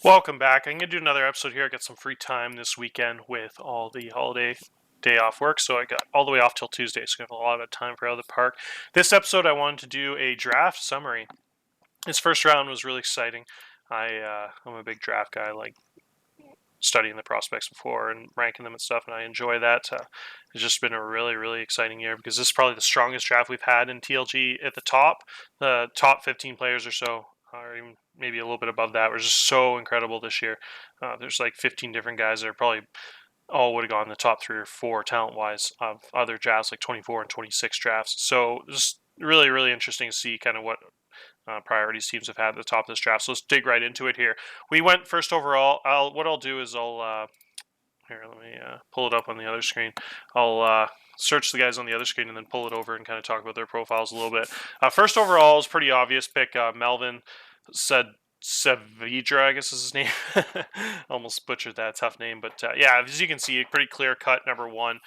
Welcome back. I'm going to do another episode here. I got some free time this weekend with all the holiday day off work, so I got all the way off till Tuesday, so I have a lot of time for out of the park. This episode, I wanted to do a draft summary. This first round was really exciting. I'm a big draft guy. I like studying the prospects before and ranking them and stuff, and I enjoy that. It's just been a really, really exciting year because this is probably the strongest draft we've had in TLG at the top. The top 15 players or so, or even maybe a little bit above that, were just so incredible this year. There's like 15 different guys that are probably all would have gone in the top 3 or 4 talent-wise of other drafts, like 24 and 26 drafts. So just really, really interesting to see kind of what priorities teams have had at the top of this draft. So let's dig right into it here. We went first overall. What I'll do is here, let me pull it up on the other screen. I'll search the guys on the other screen and then pull it over and kind of talk about their profiles a little bit. First overall is pretty obvious pick. Melvin said Saavedra, I guess is his name. Almost butchered that tough name, but yeah, as you can see, pretty clear cut number one.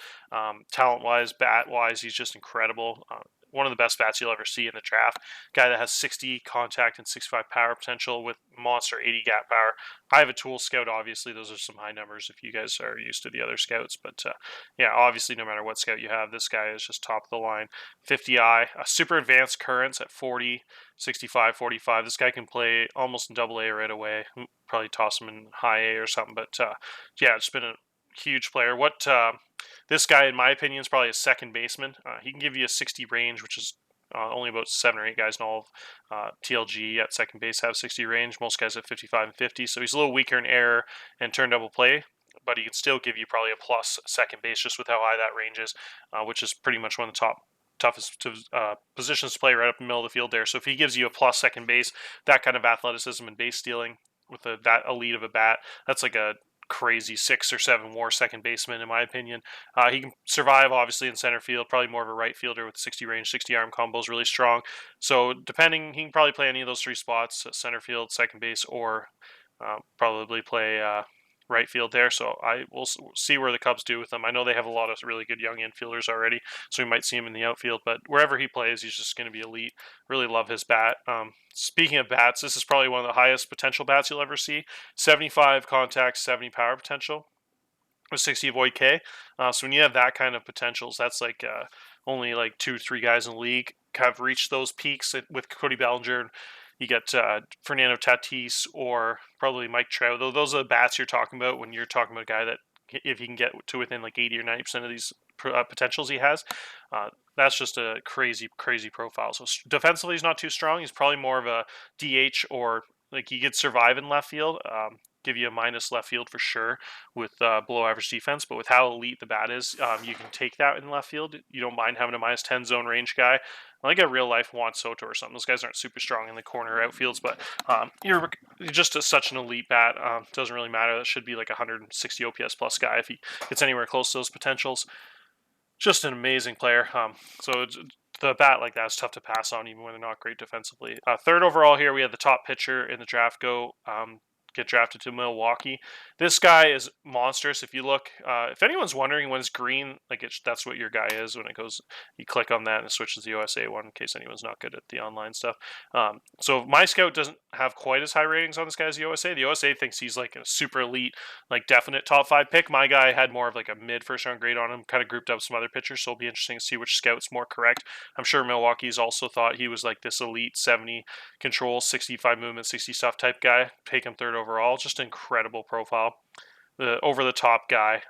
Talent-wise, bat-wise, he's just incredible. One of the best bats you'll ever see in the draft. Guy that has 60 contact and 65 power potential with monster 80 gap power. I have a tool scout, obviously. Those are some high numbers if you guys are used to the other scouts. But yeah, obviously, no matter what scout you have, this guy is just top of the line. 50i, super advanced currents at 40, 65, 45. This guy can play almost in double A right away. Probably toss him in high A or something. But yeah, it's been a huge player. This guy, in my opinion, is probably a second baseman. He can give you a 60 range, which is only about 7 or 8 guys in all of TLG at second base have 60 range. Most guys have 55 and 50, so he's a little weaker in error and turn double play, but he can still give you probably a plus second base just with how high that range is, which is pretty much one of the toughest positions to play right up in the middle of the field there. So if he gives you a plus second base, that kind of athleticism and base stealing with that elite of a bat, that's like a crazy 6 or 7 WAR second baseman, in my opinion. He can survive, obviously, in center field. Probably more of a right fielder with 60 range, 60 arm combo is really strong. So depending, he can probably play any of those 3 spots: center field, second base, or probably play right field there. So I will see where the Cubs do with him. I know they have a lot of really good young infielders already, so we might see him in the outfield. But wherever he plays, he's just going to be elite. Really love his bat. Speaking of bats, this is probably one of the highest potential bats you'll ever see. 75 contact, 70 power potential with 60 avoid K. So when you have that kind of potentials, that's like only like 2-3 guys in the league have reached those peaks with Cody Bellinger. You get Fernando Tatis or probably Mike Trout. Though those are the bats you're talking about when you're talking about a guy that, if he can get to within like 80 or 90% of these potentials he has, that's just a crazy, crazy profile. So defensively, he's not too strong. He's probably more of a DH, or like he could survive in left field. Give you a minus left field for sure with below average defense, but with how elite the bat is, you can take that in left field. You don't mind having a minus 10 zone range guy, like a real life Juan Soto or something. Those guys aren't super strong in the corner outfields, but you're just such an elite bat. Doesn't really matter. That should be like a 160 OPS plus guy if he gets anywhere close to those potentials. Just an amazing player. So the bat like that is tough to pass on, even when they're not great defensively. Third overall here, we had the top pitcher in the draft get drafted to Milwaukee. This guy is monstrous. If you look, if anyone's wondering when it's green, like that's what your guy is when it goes. You click on that and it switches to the USA one. In case anyone's not good at the online stuff. So my scout doesn't have quite as high ratings on this guy as the USA. The USA thinks he's like a super elite, like definite top 5 pick. My guy had more of like a mid first round grade on him. Kind of grouped up some other pitchers, so it'll be interesting to see which scout's more correct. I'm sure Milwaukee's also thought he was like this elite 70 control, 65 movement, 60 stuff type guy. Take him third overall. Just an incredible profile. The over-the-top guy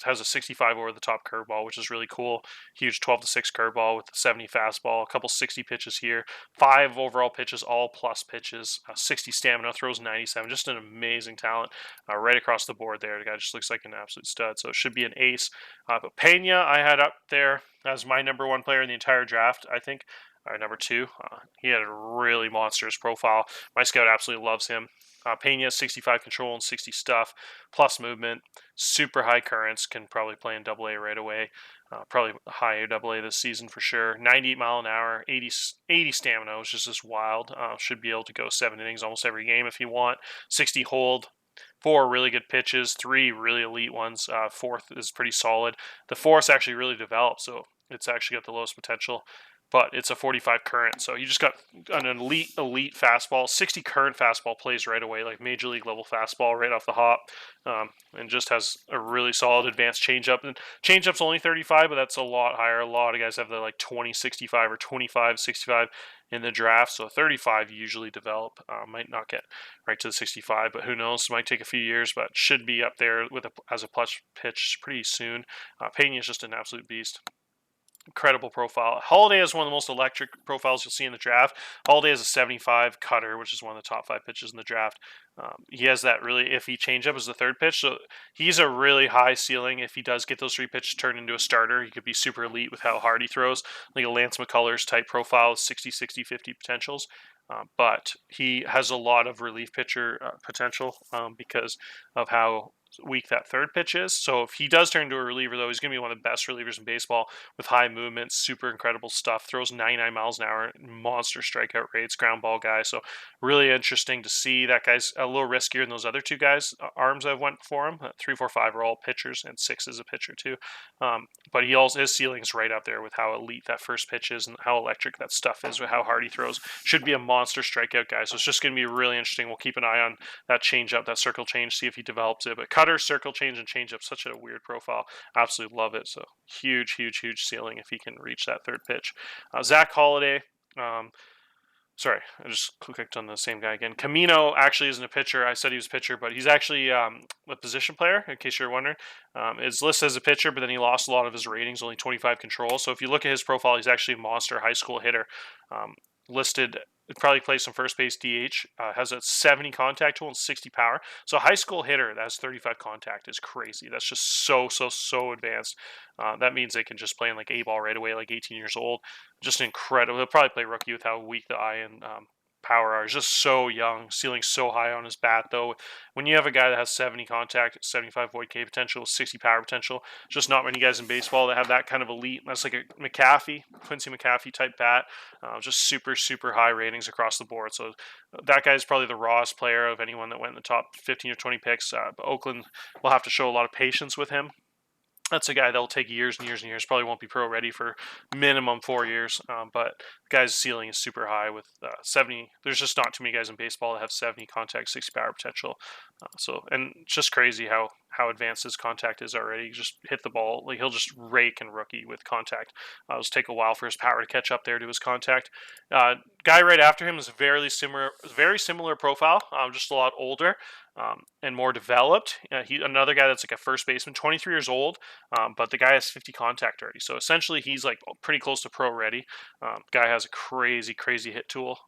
has a 65 over-the-top curveball, which is really cool. Huge 12-6 curveball with a 70 fastball, a couple 60 pitches here, 5 overall pitches, all plus pitches, 60 stamina, throws 97. Just an amazing talent right across the board there. The guy just looks like an absolute stud, so it should be an ace. But Pena, I had up there as my number 1 player in the entire draft, I think. Number 2, he had a really monstrous profile. My scout absolutely loves him. Pena, 65 control and 60 stuff, plus movement, super high currents, can probably play in Double A right away. Probably high Double A this season for sure. 98 mile an hour, 80 stamina, which is just wild. Should be able to go 7 innings almost every game if you want. 60 hold. 4 really good pitches, 3 really elite ones. 4th is pretty solid. The 4th actually really developed, so it's actually got the lowest potential. but it's a 45 current. So you just got an elite fastball. 60 current fastball plays right away, like major league level fastball right off the hop, and just has a really solid advanced changeup. And changeup's only 35, but that's a lot higher. A lot of guys have the like 20-65 or 25-65 in the draft. So 35 usually develop. Might not get right to the 65, but who knows? Might take a few years, but should be up there with as a plus pitch pretty soon. Pena is just an absolute beast. Incredible profile. Holliday is one of the most electric profiles you'll see in the draft. Holliday has a 75 cutter, which is one of the top 5 pitches in the draft. He has that really iffy changeup as the third pitch, so he's a really high ceiling. If he does get those 3 pitches turned into a starter, he could be super elite with how hard he throws, like a Lance McCullers type profile with 60, 60, 50 potentials. But he has a lot of relief pitcher potential because of how weak that third pitch is. So if he does turn into a reliever, though, he's going to be one of the best relievers in baseball with high movement, super incredible stuff, throws 99 miles an hour, monster strikeout rates, ground ball guy. So really interesting to see. That guy's a little riskier than those other 2 guys' arms I've went for him. 3, 4, 5 are all pitchers, and 6 is a pitcher too. But he also, his ceiling's right up there with how elite that first pitch is and how electric that stuff is with how hard he throws. Should be a monster strikeout guy. So it's just going to be really interesting. We'll keep an eye on that changeup, that circle change, see if he develops it. But cutter, circle change, and changeup, such a weird profile. Absolutely love it. So huge ceiling if he can reach that third pitch. Zach Holliday. Sorry, I just clicked on the same guy again. Cimmino actually isn't a pitcher. I said he was a pitcher, but he's actually a position player, in case you're wondering. It's listed as a pitcher, but then he lost a lot of his ratings, only 25 control. So if you look at his profile, he's actually a monster high school hitter. Listed, probably plays some first base DH, has a 70 contact tool and 60 power. So a high school hitter that has 35 contact is crazy. That's just so advanced. That means they can just play in like A-ball right away, like 18 years old. Just incredible. They'll probably play rookie with how weak the eye and power are. He's just so young, ceiling so high on his bat, though. When you have a guy that has 70 contact, 75 void K potential, 60 power potential, just not many guys in baseball that have that kind of elite. That's like a McAfee, Quincy McAfee type bat. Just super high ratings across the board. So that guy is probably the rawest player of anyone that went in the top 15 or 20 picks. But Oakland will have to show a lot of patience with him. That's a guy that will take years and years. Probably won't be pro ready for minimum 4 years. But the guy's ceiling is super high with 70. There's just not too many guys in baseball that have 70 contact, 60 power potential. And it's just crazy how advanced his contact is already. He just hit the ball. Like he'll just rake and rookie with contact. It'll take a while for his power to catch up there to his contact. Guy right after him is a very similar profile, just a lot older. And more developed. Another guy that's like a first baseman, 23 years old, but the guy has 50 contact already. So essentially, he's like pretty close to pro ready. Guy has a crazy hit tool.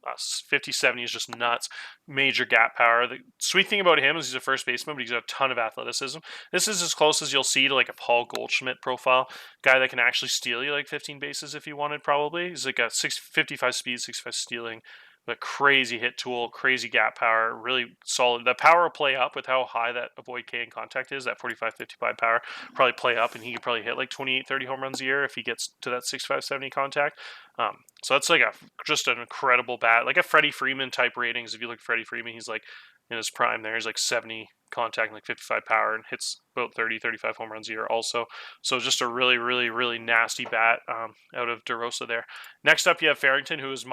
50-70 is just nuts. Major gap power. The sweet thing about him is he's a first baseman, but he's got a ton of athleticism. This is as close as you'll see to like a Paul Goldschmidt profile. Guy that can actually steal you like 15 bases if you wanted, probably. He's like a 55 speed, 65 stealing. But crazy hit tool, crazy gap power, really solid. The power will play up with how high that avoid K in contact is, that 45, 55 power. Probably play up, and he could probably hit like 28, 30 home runs a year if he gets to that 65, 70 contact. So that's like just an incredible bat. Like a Freddie Freeman type ratings. If you look at Freddie Freeman, he's like in his prime there. He's like 70 contact, like 55 power, and hits about 30, 35 home runs a year also. So just a really nasty bat out of DeRosa there. Next up, you have Farrington, who is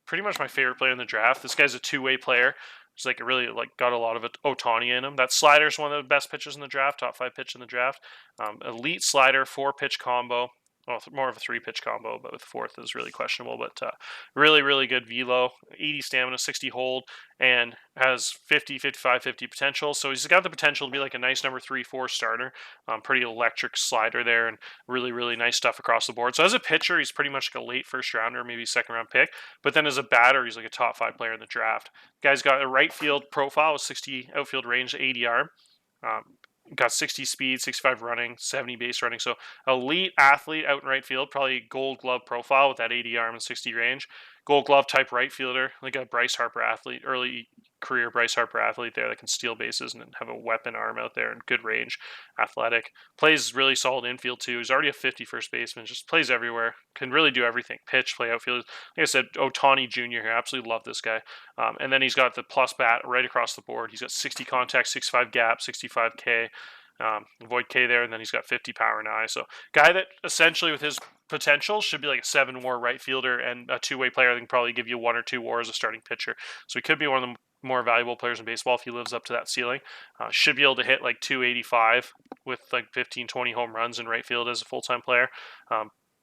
pretty much my favorite player in the draft. This guy's a two-way player. He's like really got a lot of Ohtani in him. That slider is one of the best pitches in the draft, top 5 pitch in the draft. Elite slider, 4-pitch combo. Well, more of a 3-pitch combo, but with 4th is really questionable. But really good velo, 80 stamina, 60 hold, and has 50, 55, 50 potential. So he's got the potential to be like a nice number 3, 4 starter. Pretty electric slider there, and really nice stuff across the board. So as a pitcher, he's pretty much like a late first rounder, maybe second round pick. But then as a batter, he's like a top 5 player in the draft. Guy's got a right field profile with 60 outfield range, 80 arm. Got 60 speed, 65 running, 70 base running. So elite athlete out in right field, probably gold glove profile with that 80 arm and 60 range. Gold glove type right fielder, like a Bryce Harper athlete, early career Bryce Harper athlete there that can steal bases and have a weapon arm out there and good range, athletic. Plays really solid infield too. He's already a 50 first baseman, just plays everywhere. Can really do everything. Pitch, play outfield. Like I said, Ohtani Jr. here. Absolutely love this guy. And then he's got the plus bat right across the board. He's got 60 contact, 65 gap, 65 K. Void K there, and then he's got 50 power and eye. So guy that essentially with his potential should be like a 7-WAR right fielder and a two-way player that can probably give you 1 or 2 WAR as a starting pitcher. So he could be one of the more valuable players in baseball if he lives up to that ceiling. Should be able to hit like 285 with like 15, 20 home runs in right field as a full-time player.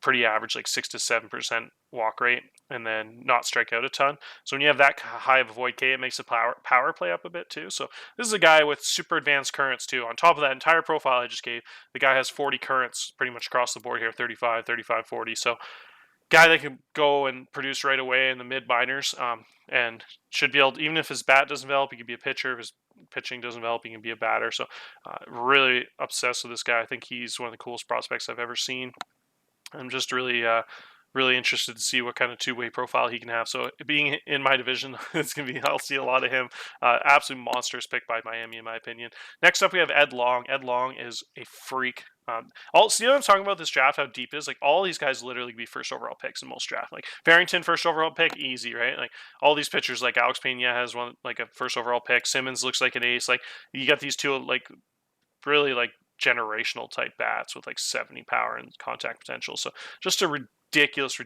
Pretty average, like 6 to 7% walk rate, and then not strike out a ton. So when you have that high of a void K, it makes the power play up a bit too. So this is a guy with super advanced currents too. On top of that entire profile I just gave, the guy has 40 currents pretty much across the board here, 35, 35, 40. So guy that can go and produce right away in the mid minors, and should be able to, even if his bat doesn't develop, he could be a pitcher. If his pitching doesn't develop, he can be a batter. So really obsessed with this guy. I think he's one of the coolest prospects I've ever seen. I'm just really interested to see what kind of two-way profile he can have. So being in my division, it's going to be, I'll see a lot of him. Absolute monstrous pick by Miami, in my opinion. Next up, we have Ed Long. Ed Long is a freak. See what I'm talking about this draft, how deep it is? Like, all these guys literally be first overall picks in most drafts. Like, Farrington, first overall pick, easy, right? Like, all these pitchers, like Alex Pena has one, like a first overall pick. Simmons looks like an ace. Like, you got these two, like, really, like, generational type bats with like 70 power and contact potential. So just a ridiculous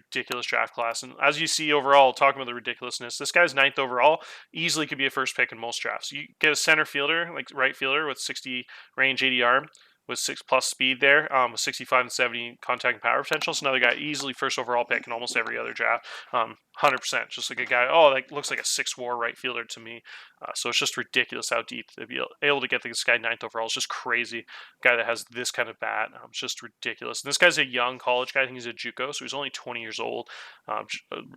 draft class. And as you see overall, talking about the ridiculousness, this guy's 9th overall, easily could be a first pick in most drafts. You get a center fielder, like right fielder with 60 range, 80 arm, with 6+ speed there, with 65 and 70 contact and power potential. So another guy easily first overall pick in almost every other draft. 100%, just like a guy, that looks like a 6-WAR right fielder to me. So it's just ridiculous how deep they'd be able to get this guy 9th overall. It's just crazy. A guy that has this kind of bat, it's just ridiculous. And this guy's a young college guy. I think he's a JUCO, so he's only 20 years old,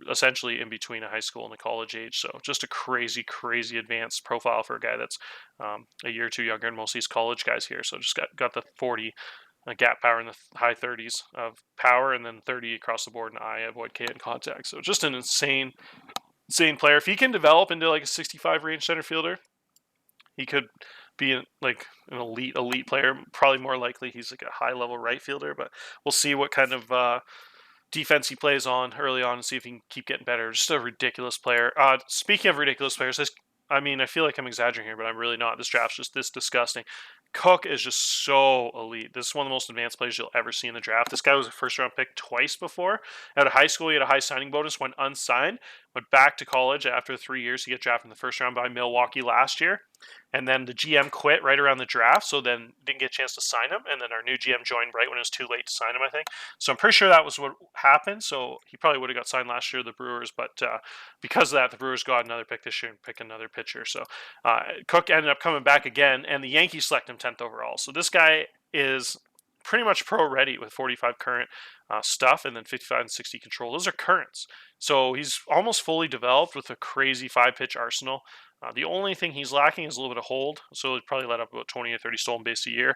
essentially in between a high school and a college age. So just a crazy advanced profile for a guy that's a year or two younger than most of these college guys here. So just got the 40 gap power in the high 30s of power, and then 30 across the board in eye, avoid K and contact. So just an insane player. If he can develop into like a 65 range center fielder, he could be an elite player. Probably more likely he's like a high level right fielder, but we'll see what kind of defense he plays on early on and see if he can keep getting better. Just a ridiculous player. Speaking of ridiculous players, I feel like I'm exaggerating here, but I'm really not. This draft's just this disgusting. Cook is just so elite. This is one of the most advanced players you'll ever see in the draft. This guy was a first-round pick twice before. Out of high school, he had a high signing bonus, went unsigned, went back to college after 3 years to get drafted in the first round by Milwaukee last year. And then the GM quit right around the draft, so then didn't get a chance to sign him. And then our new GM joined right when it was too late to sign him, I think. So I'm pretty sure that was what happened. So he probably would have got signed last year, the Brewers. But because of that, the Brewers got another pick this year and pick another pitcher. So Cook ended up coming back again, and the Yankees select him 10th overall. So this guy is pretty much pro ready with 45 current stuff and then 55 and 60 control. Those are currents. So he's almost fully developed with a crazy 5-pitch arsenal. The only thing he's lacking is a little bit of hold, so he'd probably let up about 20 or 30 stolen base a year.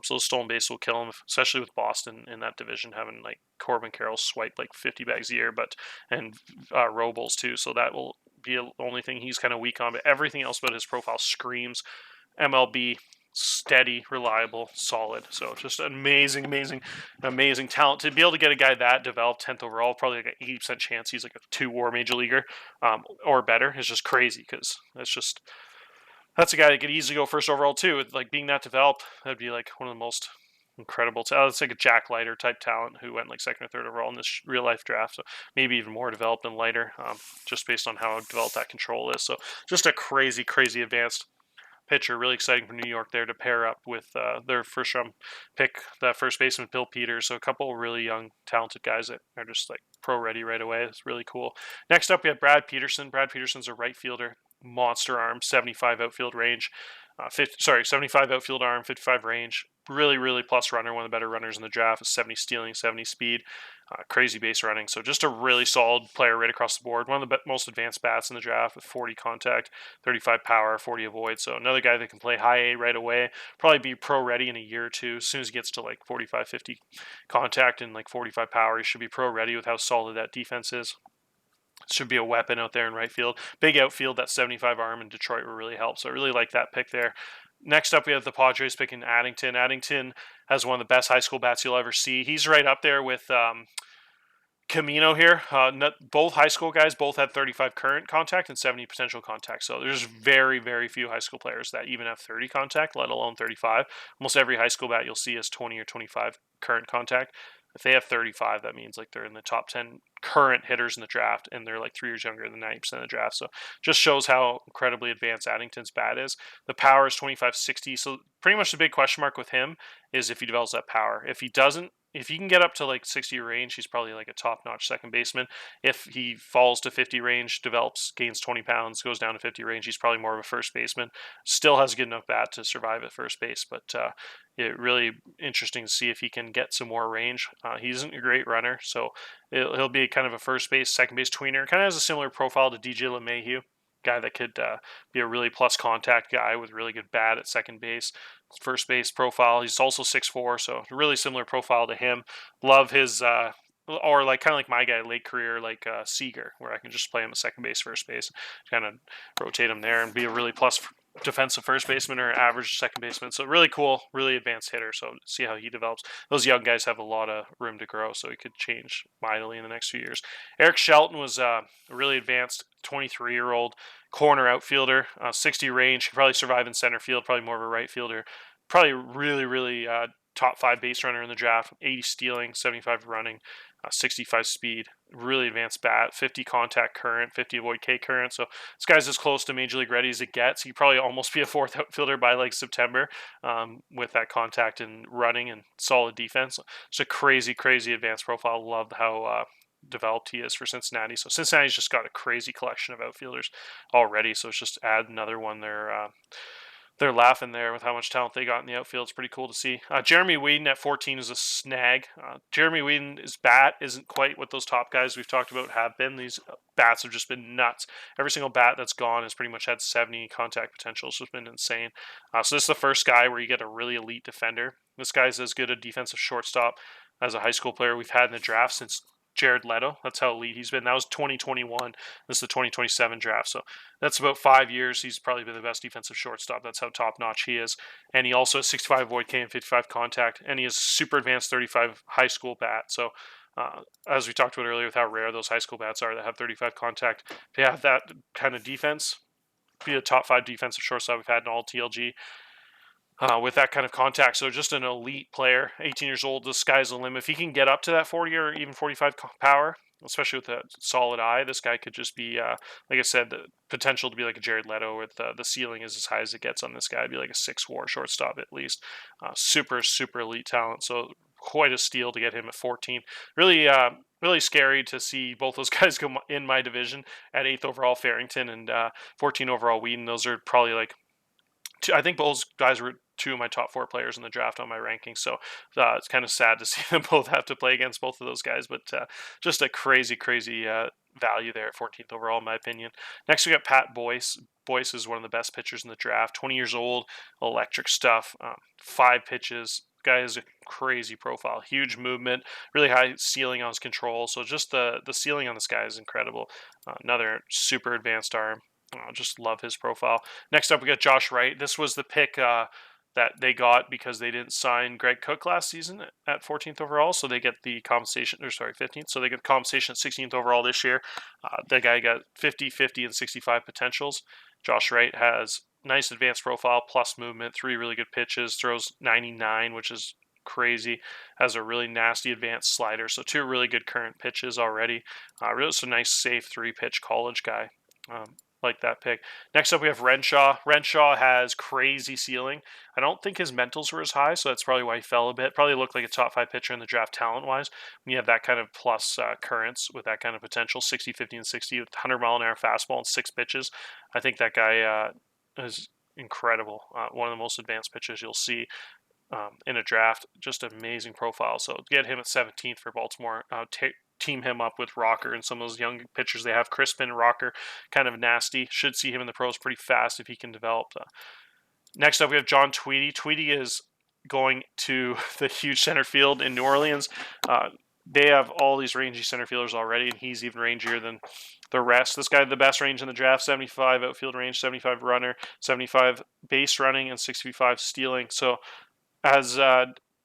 So the stolen base will kill him, especially with Boston in that division, having like Corbin Carroll swipe like 50 bags a year, and Robles too. So that will be the only thing he's kind of weak on. But everything else about his profile screams MLB, steady, reliable, solid. So just amazing talent. To be able to get a guy that developed 10th overall, probably like an 80% chance he's like a 2-WAR major leaguer or better, is just crazy, because that's a guy that could easily go first overall too. With like being that developed, that'd be like one of the most incredible. It's like a Jack Leiter type talent who went like 2nd or 3rd overall in this real life draft. So maybe even more developed than Leiter, just based on how developed that control is. So just a crazy advanced pitcher. Really exciting for New York there to pair up with their first round pick, that first baseman Bill Peters. So a couple really young, talented guys that are just like pro ready right away. It's really cool. Next up, we have Brad Peterson. Brad Peterson's a right fielder, monster arm, 75 outfield range. 75 outfield arm, 55 range. Really plus runner, one of the better runners in the draft. 70 stealing, 70 speed. Crazy base running. So just a really solid player right across the board. One of the most advanced bats in the draft with 40 contact, 35 power, 40 avoid. So another guy that can play high A right away. Probably be pro ready in a year or two. As soon as he gets to like 45, 50 contact and like 45 power, he should be pro ready with how solid that defense is. Should be a weapon out there in right field. Big outfield, that 75 arm in Detroit will really help. So I really like that pick there. Next up, we have the Padres picking Addington. Addington has one of the best high school bats you'll ever see. He's right up there with Cimmino here. Both high school guys both had 35 current contact and 70 potential contact. So there's very, very few high school players that even have 30 contact, let alone 35. Almost every high school bat you'll see has 20 or 25 current contact. If they have 35, that means like they're in the top 10 current hitters in the draft, and they're like 3 years younger than 90% of the draft. So just shows how incredibly advanced Addington's bat is. The power is 25-60. So pretty much the big question mark with him is if he develops that power. If he doesn't, if he can get up to like 60 range, he's probably like a top-notch second baseman. If he falls to 50 range, gains 20 pounds, goes down to 50 range, he's probably more of a first baseman. Still has a good enough bat to survive at first base, but it really interesting to see if he can get some more range. He isn't a great runner, so he'll be kind of a first base, second base tweener. Kind of has a similar profile to DJ LeMahieu, guy that could be a really plus contact guy with really good bat at second base. First base profile. He's also 6'4", so really similar profile to him. Love his or like kind of like my guy late career, like Seager, where I can just play him at second base, first base, kind of rotate him there and be a really plus defensive first baseman or average second baseman. So really cool, really advanced hitter. So see how he develops. Those young guys have a lot of room to grow, so he could change mightily in the next few years. Erik Shelton was a really advanced 23-year-old corner outfielder, 60 range. Could probably survive in center field, probably more of a right fielder. Probably really top 5 base runner in the draft, 80 stealing, 75 running, 65 speed, really advanced bat, 50 contact current, 50 avoid K current. So this guy's as close to major league ready as it gets. He'd probably almost be a fourth outfielder by like September with that contact and running and solid defense. It's a crazy advanced profile. Love how developed he is for Cincinnati. So Cincinnati's just got a crazy collection of outfielders already. So it's just add another one there. They're laughing there with how much talent they got in the outfield. It's pretty cool to see. Jeremy Weeden at 14 is a snag. Jeremy Weeden's bat isn't quite what those top guys we've talked about have been. These bats have just been nuts. Every single bat that's gone has pretty much had 70 contact potential. So it's been insane. So this is the first guy where you get a really elite defender. This guy's as good a defensive shortstop as a high school player we've had in the draft since Jared Leto. That's how elite he's been. That was 2021. This is the 2027 draft. So that's about 5 years. He's probably been the best defensive shortstop. That's how top-notch he is. And he also has 65 void K and 55 contact. And he has super advanced 35 high school bat. So as we talked about earlier with how rare those high school bats are that have 35 contact, to have that kind of defense, be a top 5 defensive shortstop we've had in all TLG. With that kind of contact. So just an elite player, 18 years old, the sky's the limit. If he can get up to that 40 or even 45 power, especially with a solid eye, this guy could just be, like I said, the potential to be like a Jared Leto with the ceiling is as high as it gets on this guy. It'd be like a 6'4" shortstop at least. Super elite talent. So quite a steal to get him at 14. Really scary to see both those guys go in my division at 8th overall, Farrington, and 14 overall, Weeden. Those are probably like, I think both guys were 2 of my top 4 players in the draft on my rankings. So it's kind of sad to see them both have to play against both of those guys, but just a crazy value there at 14th overall, in my opinion. Next, we got Pat Bois. Bois is one of the best pitchers in the draft. 20 years old, electric stuff, 5 pitches. Guy has a crazy profile, huge movement, really high ceiling on his control. So just the ceiling on this guy is incredible. Another super advanced arm. Just love his profile. Next up, we got Josh Wright. This was the pick that they got because they didn't sign Greg Cook last season at 14th overall, so they get the compensation, 15th, so they get the compensation at 16th overall this year. That guy got 50, 50, and 65 potentials. Josh Wright has nice advanced profile, plus movement, 3 really good pitches, throws 99, which is crazy, has a really nasty advanced slider, so 2 really good current pitches already. Really, so nice, safe 3-pitch college guy. Like that pick. Next up, we have Renshaw. Renshaw has crazy ceiling. I don't think his mentals were as high, so that's probably why he fell a bit. Probably looked like a top 5 pitcher in the draft talent-wise. When you have that kind of plus currents with that kind of potential, 60, 50, and 60 with 100-mile-an-hour fastball and 6 pitches, I think that guy is incredible. One of the most advanced pitchers you'll see in a draft. Just an amazing profile. So get him at 17th for Baltimore. Team him up with Rocker and some of those young pitchers they have. Crispin, Rocker, kind of nasty. Should see him in the pros pretty fast if he can develop. Next up, we have Jon Tweedy. Tweedy is going to the huge center field in New Orleans. They have all these rangy center fielders already, and he's even rangier than the rest. This guy had the best range in the draft, 75 outfield range, 75 runner, 75 base running, and 65 stealing. So as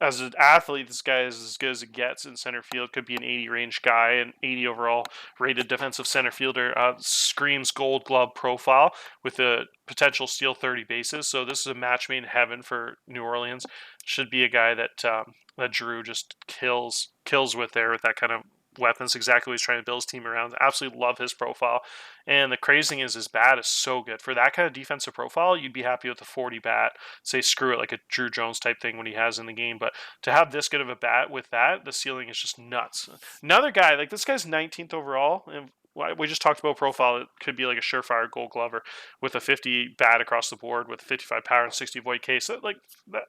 as an athlete, this guy is as good as it gets in center field. Could be an 80 range guy, an 80 overall rated defensive center fielder. Screams Gold Glove profile with a potential steal 30 bases. So this is a match made in heaven for New Orleans. Should be a guy that Drew just kills with there with that kind of weapons. Exactly what he's trying to build his team around. Absolutely love his profile. And the crazy thing is his bat is so good. For that kind of defensive profile, you'd be happy with a 40 bat. Say screw it, like a Drew Jones type thing when he has in the game. But to have this good of a bat with that, the ceiling is just nuts. Another guy, like this guy's 19th overall, and we just talked about profile. It could be like a surefire Gold Glover with a 50 bat across the board with 55 power and 60 void case.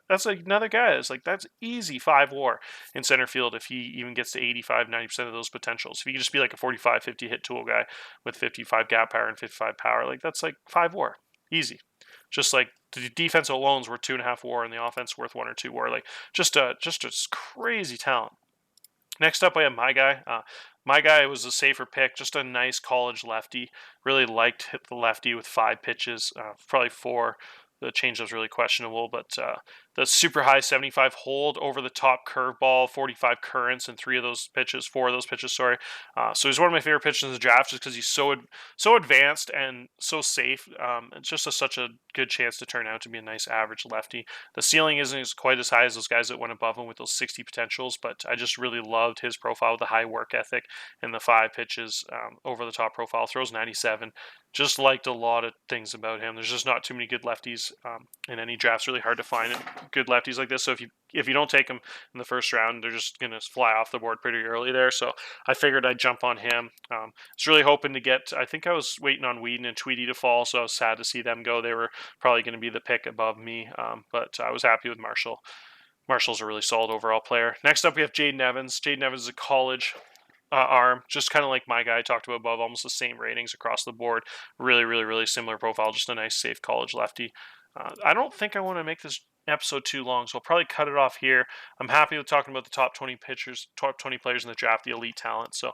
That's like another guy. It's like that's easy 5 WAR in center field if he even gets to 85, 90% of those potentials. If he could just be like a 45, 50 hit tool guy with 55 gap power and 55 power, like that's like 5 WAR, easy. Just like the defense alone is worth 2.5 WAR, and the offense worth 1 or 2 WAR. Like just a crazy talent. Next up, I have my guy. My guy was a safer pick, just a nice college lefty. Really liked the lefty with 5 pitches, probably 4. The change was really questionable, but the super high 75 hold, over the top curveball, 45 currents, and 4 of those pitches. Sorry. So he's one of my favorite pitchers in the draft, just because he's so advanced and so safe. It's just such a good chance to turn out to be a nice average lefty. The ceiling isn't quite as high as those guys that went above him with those 60 potentials, but I just really loved his profile with the high work ethic and the 5 pitches, over the top profile. Throws 97. Just liked a lot of things about him. There's just not too many good lefties in any draft. It's really hard to find good lefties like this. So if you don't take them in the first round, they're just going to fly off the board pretty early there. So I figured I'd jump on him. I was really hoping to get, I think I was waiting on Weeden and Tweedy to fall, so I was sad to see them go. They were probably going to be the pick above me, but I was happy with Marshall. Marshall's a really solid overall player. Next up, we have Jaden Evans. Jaden Evans is a college arm, just kind of like my guy I talked about above, almost the same ratings across the board. Really, really, really similar profile. Just a nice, safe college lefty. I don't think I want to make this episode too long, so I'll probably cut it off here. I'm happy with talking about the top 20 pitchers, top 20 players in the draft, the elite talent. So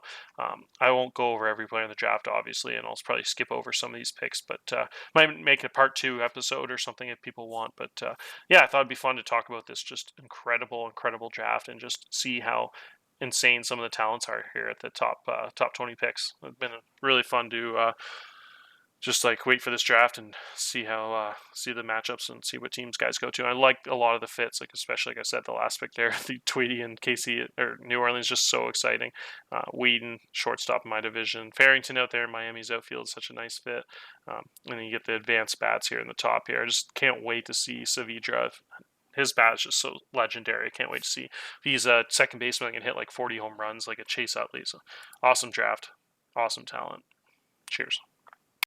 I won't go over every player in the draft, obviously, and I'll probably skip over some of these picks, but might make a part 2 episode or something if people want. But yeah, I thought it'd be fun to talk about this just incredible draft and just see how insane some of the talents are here at the top 20 picks. It's been really fun to just like wait for this draft and see how see the matchups and see what teams guys go to. And I like a lot of the fits, like especially like I said, the last pick there, the Tweedy and KC or New Orleans, just so exciting. Weeden, shortstop in my division. Farrington out there in Miami's outfield is such a nice fit. And then you get the advanced bats here in the top here. I just can't wait to see Saavedra. His bat is just so legendary. I can't wait to see if he's a second baseman that can hit like 40 home runs like a Chase Utley. So awesome draft, awesome talent. Cheers.